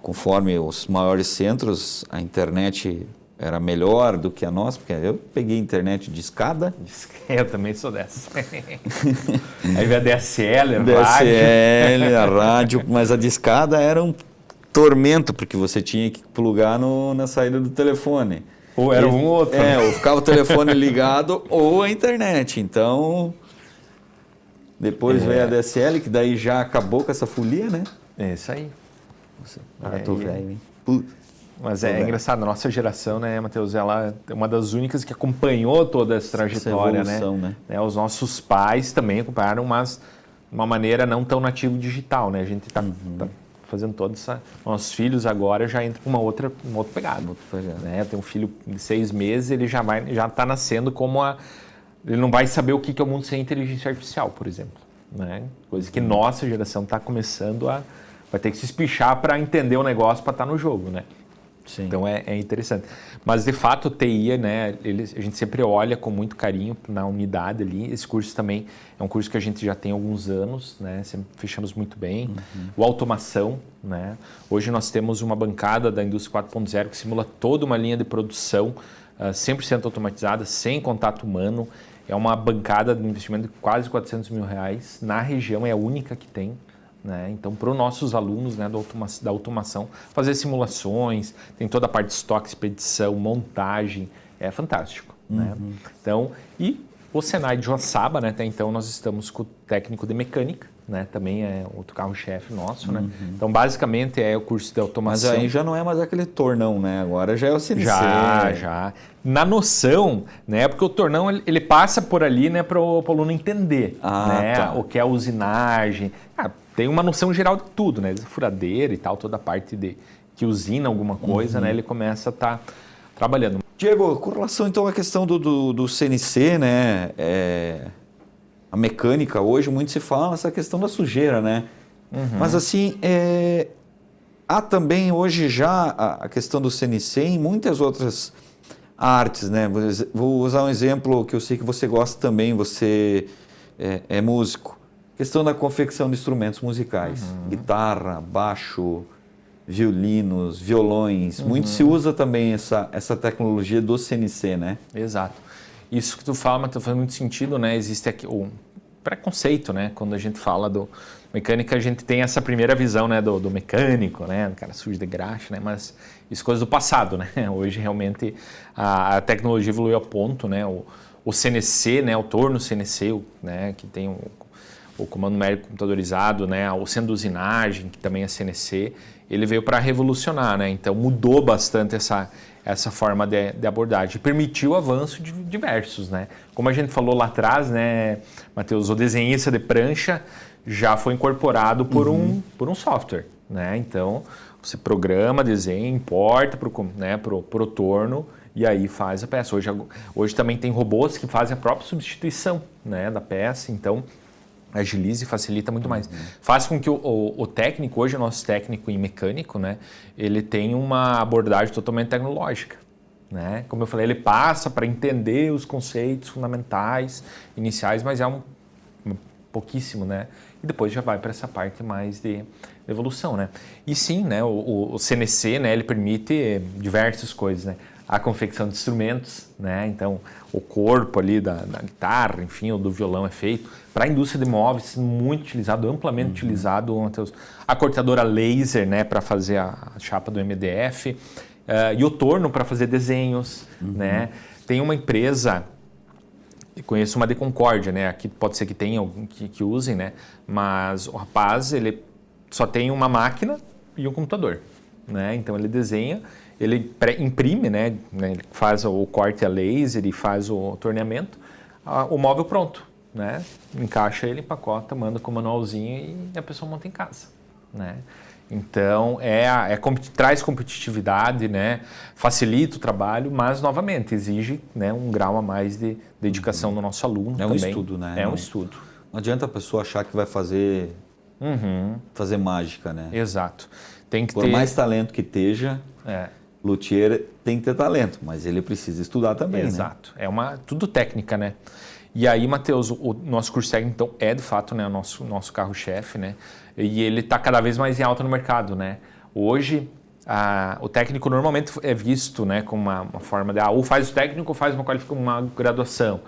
conforme os maiores centros, a internet era melhor do que a nossa, porque eu peguei internet de escada. Eu também sou dessa. Aí veio a DSL, a rádio, mas a de escada era um tormento, porque você tinha que plugar na saída do telefone. Ou era um ou outro. Ou ficava o telefone ligado ou a internet. Então, depois veio a DSL, que daí já acabou com essa folia, né? É isso aí. Tô velho, hein? Mas é engraçado, a nossa geração, né, Matheus, ela é uma das únicas que acompanhou toda essa trajetória, evolução, né? Os nossos pais também acompanharam, mas de uma maneira não tão nativo digital, né? A gente está fazendo toda essa... Nossos filhos agora já entram com uma outra pegada. Né? Tem um filho de 6 meses, ele já está nascendo como ele não vai saber o que é o mundo sem inteligência artificial, por exemplo. Né? Coisa que nossa geração está começando vai ter que se espichar para entender o negócio, para estar no jogo, né? Sim. Então é interessante. Mas de fato o TI, né, a gente sempre olha com muito carinho na unidade ali. Esse curso também é um curso que a gente já tem há alguns anos, né? Sempre fechamos muito bem. O automação, né? Hoje nós temos uma bancada da indústria 4.0 que simula toda uma linha de produção 100% automatizada, sem contato humano. É uma bancada de investimento de quase R$400 mil. Na região é a única que tem. Né? Então, para os nossos alunos, né, da automação, fazer simulações, tem toda a parte de estoque, expedição, montagem, é fantástico. Né? Então, e o Senai de Joaçaba, né, até então nós estamos com o técnico de mecânica, né, também é outro carro-chefe nosso. Né? Então, basicamente é o curso de automação. Mas aí já não é mais aquele tornão, né? Agora já é o CNC. Já. Na noção, né, porque o tornão ele passa por ali, né, para o aluno entender, né, o que é a usinagem. Tem uma noção geral de tudo, né? Furadeira e tal, toda a parte que usina alguma coisa, né? Ele começa a estar trabalhando. Diego, com relação então à questão do CNC, né? A mecânica, hoje muito se fala essa questão da sujeira, né? Mas assim, há também hoje já a questão do CNC em muitas outras artes, né? Vou usar um exemplo que eu sei que você gosta também, você é músico. Questão da confecção de instrumentos musicais, guitarra, baixo, violinos, violões, muito se usa também essa tecnologia do CNC, né? Exato. Isso que tu fala, mas faz muito sentido, né? Existe aqui o preconceito, né? Quando a gente fala do mecânica, a gente tem essa primeira visão, né, do mecânico, né, do cara sujo de graxa, né? Mas isso é coisa do passado, né? Hoje realmente a tecnologia evoluiu a ponto, né? o CNC, né, o torno CNC, né, que tem o comando numérico computadorizado, né, o centro de usinagem, que também é CNC, ele veio para revolucionar, né, então mudou bastante essa forma de abordagem, permitiu o avanço de diversos, né, como a gente falou lá atrás, né, Matheus, o desenhista de prancha já foi incorporado por um software, né, então você programa, desenha, importa pro torno e aí faz a peça. Hoje também tem robôs que fazem a própria substituição, né, da peça, então agiliza e facilita muito mais. Faz com que o técnico, hoje o nosso técnico em mecânico, né, ele tem uma abordagem totalmente tecnológica. Né? Como eu falei, ele passa para entender os conceitos fundamentais, iniciais, mas é pouquíssimo, né? E depois já vai para essa parte mais de evolução, né? E sim, né, o CNC, né, ele permite diversas coisas, né? A confecção de instrumentos, né? Então, o corpo ali da guitarra, enfim, ou do violão é feito. Para a indústria de móveis, muito utilizado, amplamente utilizado, Matheus. A cortadora laser, né, para fazer a chapa do MDF. E o torno para fazer desenhos, né? Tem uma empresa, eu conheço uma de Concórdia, né? Aqui pode ser que tenha algum que usem, né? Mas o rapaz, ele só tem uma máquina e um computador, né? Então ele desenha, ele imprime, né? Ele faz o corte a laser e faz o torneamento, o móvel pronto, né? Encaixa ele, empacota, manda com o manualzinho e a pessoa monta em casa, né? Então, traz competitividade, né? Facilita o trabalho, mas, novamente, exige, né, um grau a mais de dedicação do nosso aluno. É um também. estudo, né? É um estudo. Não adianta a pessoa achar que vai fazer mágica, né? Exato. Tem que Por mais talento que esteja, luthier tem que ter talento, mas ele precisa estudar também, Exato. Né? É tudo técnica, né? E aí, Matheus, o nosso curso técnico, então, é de fato, né, o nosso carro-chefe, né? E ele está cada vez mais em alta no mercado, né? Hoje, o técnico normalmente é visto, né, como uma forma de, ou faz o técnico ou faz uma graduação,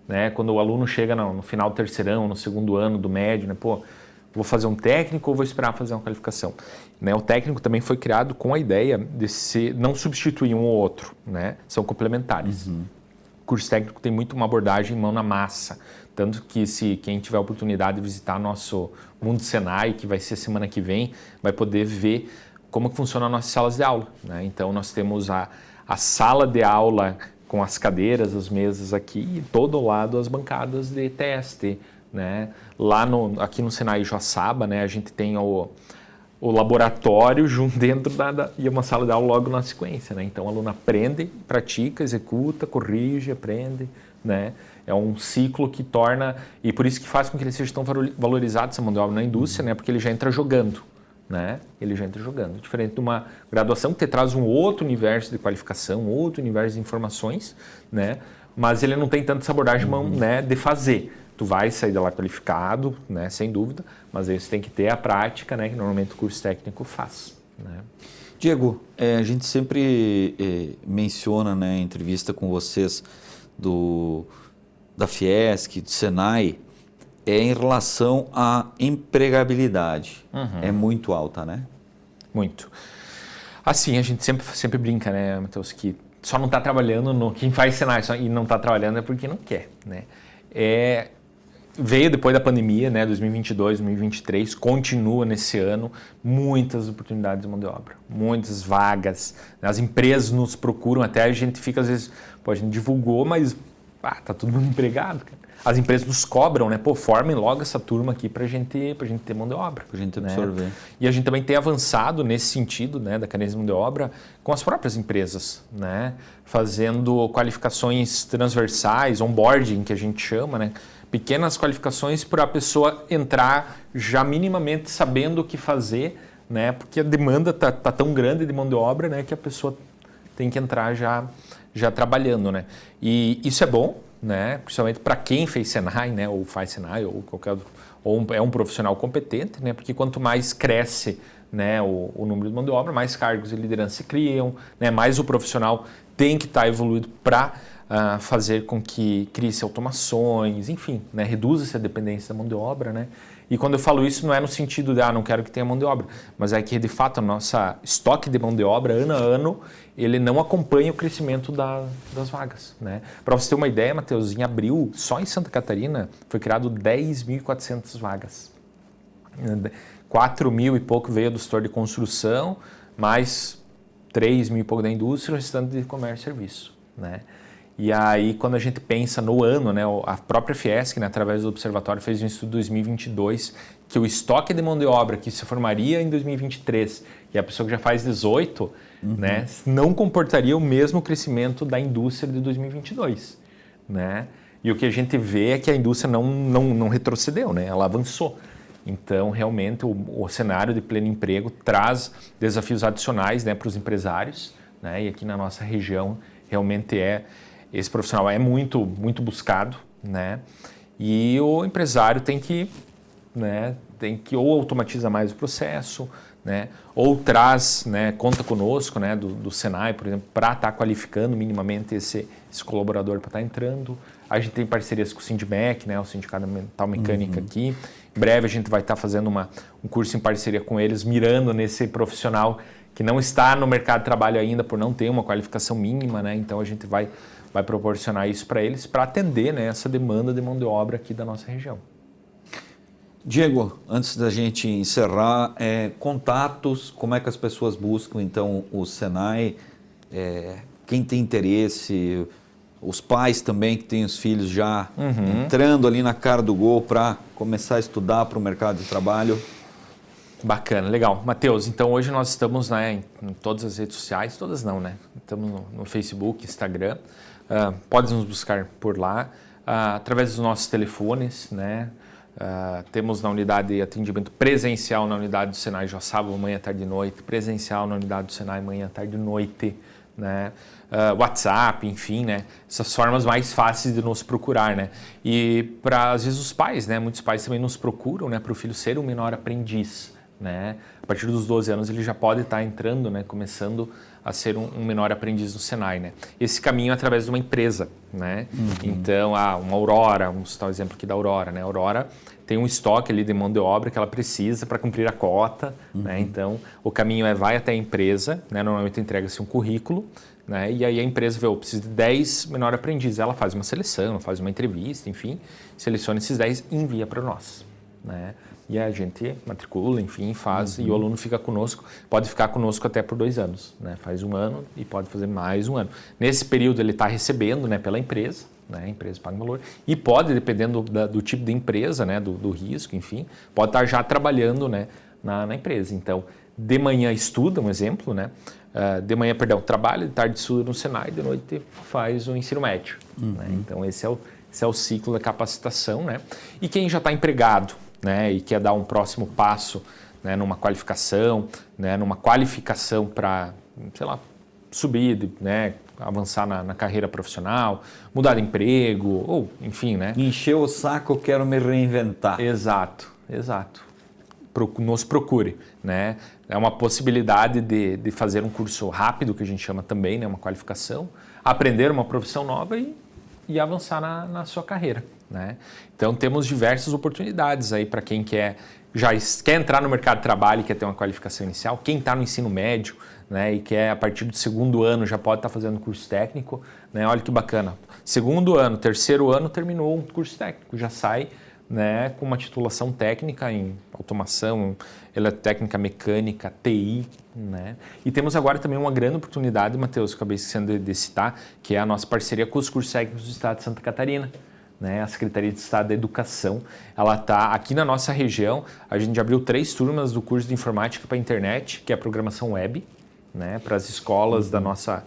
né? Quando o aluno chega no final do terceirão, no segundo ano do médio, né? Pô, vou fazer um técnico ou vou esperar fazer uma qualificação? Né? O técnico também foi criado com a ideia de não substituir um ou outro, né? São complementares. O curso técnico tem muito uma abordagem mão na massa, tanto que se quem tiver a oportunidade de visitar nosso Mundo Senai, que vai ser semana que vem, vai poder ver como que funciona as nossas salas de aula, né? Então nós temos a sala de aula com as cadeiras, as mesas aqui e todo lado as bancadas de teste, né? Aqui no Senai Joaçaba, né, a gente tem o laboratório junto dentro e uma sala de aula logo na sequência, né? Então o aluno aprende, pratica, executa, corrige, aprende, né? É um ciclo que torna, e por isso que faz com que ele seja tão valorizado essa mão de obra na indústria, né? Porque ele já entra jogando, né? Ele já entra jogando. Diferente de uma graduação que te traz um outro universo de qualificação, outro universo de informações, né? Mas ele não tem tanta essa abordagem, né, de fazer. Tu vai sair de lá qualificado, né, sem dúvida, mas aí você tem que ter a prática, né, que normalmente o curso técnico faz, né? Diego, a gente sempre menciona, né, em entrevista com vocês da Fiesc, do Senai, em relação à empregabilidade. É muito alta, né? Muito. Assim, a gente sempre brinca, né, Matheus, que só não está trabalhando quem faz Senai e não está trabalhando é porque não quer, né? Veio depois da pandemia, né, 2022, 2023, continua nesse ano, muitas oportunidades de mão de obra, muitas vagas, né? As empresas nos procuram, até a gente fica às vezes, a gente divulgou, mas tá todo mundo empregado, cara. As empresas nos cobram, né, formem logo essa turma aqui pra gente ter mão de obra. Pra gente absorver. Né? E a gente também tem avançado nesse sentido, né, da carência de mão de obra com as próprias empresas, né, fazendo qualificações transversais, onboarding, que a gente chama, né, pequenas qualificações para a pessoa entrar já minimamente sabendo o que fazer, né? Porque a demanda tá tão grande de mão de obra, né? Que a pessoa tem que entrar já trabalhando, né? E isso é bom, né? Principalmente para quem fez Senai, né? Ou faz Senai ou é um profissional competente, né? Porque quanto mais cresce, né, o número de mão de obra, mais cargos de liderança se criam, né? Mais o profissional tem que estar evoluído para fazer com que crie-se automações, enfim, né, reduza-se a dependência da mão de obra, né? E quando eu falo isso, não é no sentido de, não quero que tenha mão de obra, mas é que, de fato, o nosso estoque de mão de obra, ano a ano, ele não acompanha o crescimento das vagas, né? Para você ter uma ideia, Matheus, em abril, só em Santa Catarina, foi criado 10.400 vagas. 4 mil e pouco veio do setor de construção, mais 3 mil e pouco da indústria, o restante de comércio e serviço, né? E aí, quando a gente pensa no ano, né, a própria Fiesc, né, através do observatório, fez um estudo de 2022, que o estoque de mão de obra que se formaria em 2023 e a pessoa que já faz 18, né, não comportaria o mesmo crescimento da indústria de 2022. Né? E o que a gente vê é que a indústria não retrocedeu, né, ela avançou. Então, realmente, o cenário de pleno emprego traz desafios adicionais, né, para os empresários, né, e aqui na nossa região realmente esse profissional é muito, muito buscado, né? E o empresário tem que ou automatiza mais o processo, né? Ou traz, né, conta conosco, né, do Senai, por exemplo, para estar qualificando minimamente esse colaborador para estar entrando. A gente tem parcerias com o Sindmec, né, o Sindicato Metal Mecânica aqui. Em breve a gente vai estar fazendo um curso em parceria com eles, mirando nesse profissional que não está no mercado de trabalho ainda por não ter uma qualificação mínima, né? Então a gente vai proporcionar isso para eles, para atender, né, essa demanda de mão de obra aqui da nossa região. Diego, antes da gente encerrar, contatos, como é que as pessoas buscam então o Senai, quem tem interesse, os pais também que têm os filhos já entrando ali na cara do gol para começar a estudar para o mercado de trabalho? Bacana, legal. Matheus, então hoje nós estamos, né, em todas as redes sociais, todas não, né? Estamos no Facebook, Instagram, pode nos buscar por lá, através dos nossos telefones, né? Temos na unidade de atendimento presencial na unidade do Senai sábado, manhã, tarde e noite, presencial na unidade do Senai manhã, tarde e noite, né? WhatsApp, enfim, né? Essas formas mais fáceis de nos procurar, né? E para, às vezes, os pais, né? Muitos pais também nos procuram, né? Para o filho ser um menor aprendiz, né? A partir dos 12 anos ele já pode estar entrando, né? Começando a ser um menor aprendiz no Senai, né? Esse caminho é através de uma empresa, né? Então, uma Aurora, vamos citar o exemplo aqui da Aurora, né? A Aurora tem um estoque ali de mão de obra que ela precisa para cumprir a cota, né? Então, o caminho vai até a empresa, né? Normalmente entrega-se um currículo, né? E aí a empresa vê, precisa de 10 menor aprendizes, ela faz uma seleção, faz uma entrevista, enfim, seleciona esses 10 e envia para nós, né? E a gente matricula, enfim, faz, e o aluno fica conosco, pode ficar conosco até por 2 anos, né? Faz 1 ano e pode fazer mais 1 ano. Nesse período ele está recebendo, né, pela empresa, né? A empresa paga um valor, e pode, dependendo do tipo de empresa, né, do risco, enfim, pode estar já trabalhando, né, na empresa. Então, de manhã estuda, um exemplo, né? De manhã, trabalha, de tarde estuda no Senai, de noite faz o ensino médio. Né? Então, esse é o ciclo da capacitação, né? E quem já está empregado, né, e quer dar um próximo passo, né, numa qualificação, né, numa qualificação para, sei lá, subir, né, avançar na carreira profissional, mudar de emprego, ou enfim, né? Encher o saco, eu quero me reinventar. Exato. Nos procure, né? É uma possibilidade de fazer um curso rápido, que a gente chama também, né, uma qualificação, aprender uma profissão nova e avançar na sua carreira, né? Então temos diversas oportunidades aí para quem quer entrar no mercado de trabalho e quer ter uma qualificação inicial, quem está no ensino médio, né, e quer a partir do 2º ano já pode estar fazendo curso técnico, né? Olha que bacana, 2º ano, 3º ano terminou um curso técnico, já sai, né, com uma titulação técnica em automação, eletrotécnica, mecânica, TI, né? E temos agora também uma grande oportunidade, Matheus, acabei esquecendo de citar, que é a nossa parceria com os cursos técnicos do Estado de Santa Catarina, né? A Secretaria de Estado da Educação, ela está aqui na nossa região, a gente abriu 3 turmas do curso de Informática para a Internet, que é a programação web, né, para as escolas da nossa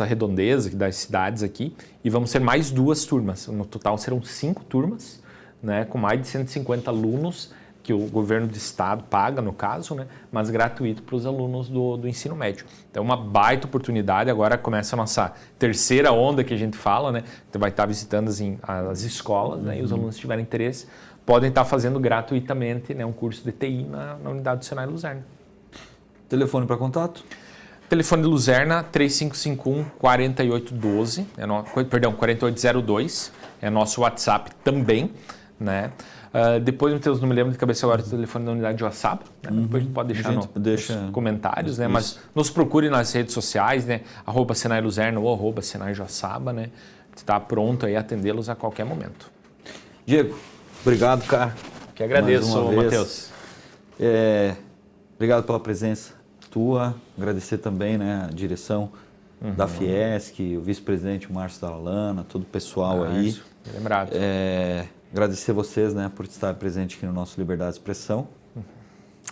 redondeza, das cidades aqui, e vamos ter mais 2 turmas, no total serão 5 turmas, né, com mais de 150 alunos que o governo do estado paga, no caso, né, mas gratuito para os alunos do ensino médio. Então, uma baita oportunidade. Agora começa a nossa 3ª onda que a gente fala, né? Você vai estar visitando as escolas, né, e os alunos que tiverem interesse podem estar fazendo gratuitamente, né, um curso de TI na unidade do Senai Luzerna. Telefone para contato? Telefone de Luzerna, 3551-4812, 4802, é nosso WhatsApp também, né? Depois, Matheus, não me lembro de cabeça agora do telefone da unidade de Joaçaba. Né? Depois a gente pode deixar nos comentários, né? Mas nos procure nas redes sociais, né? @Senai Luzerna ou @Senai Joaçaba, né? Está pronto aí a atendê-los a qualquer momento. Diego, obrigado, cara. Que agradeço, Matheus. Obrigado pela presença tua. Agradecer também, né, a direção da Fiesc, o vice-presidente Márcio Dallalana, todo o pessoal aí. Lembrado. Agradecer vocês, né, por estar presente aqui no nosso Liberdade de Expressão.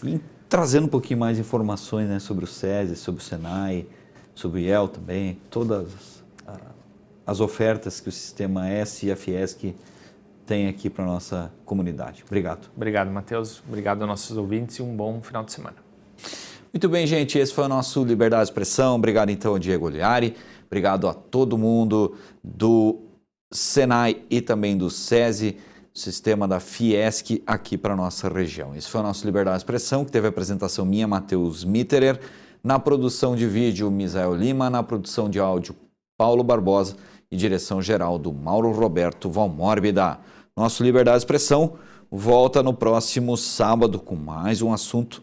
E trazendo um pouquinho mais de informações, né, sobre o SESI, sobre o Senai, sobre o IEL também, todas as ofertas que o Sistema S e a Fiesc tem aqui para a nossa comunidade. Obrigado. Obrigado, Matheus. Obrigado aos nossos ouvintes e um bom final de semana. Muito bem, gente. Esse foi o nosso Liberdade de Expressão. Obrigado, então, ao Diego Oliari. Obrigado a todo mundo do Senai e também do SESI, sistema da Fiesc aqui para a nossa região. Esse foi o nosso Liberdade de Expressão, que teve a apresentação minha, Matheus Mitterer, na produção de vídeo, Misael Lima, na produção de áudio, Paulo Barbosa e direção geral do Mauro Roberto Valmórbida. Nosso Liberdade de Expressão volta no próximo sábado com mais um assunto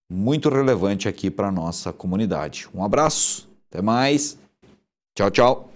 muito relevante aqui para a nossa comunidade. Um abraço, até mais, tchau, tchau.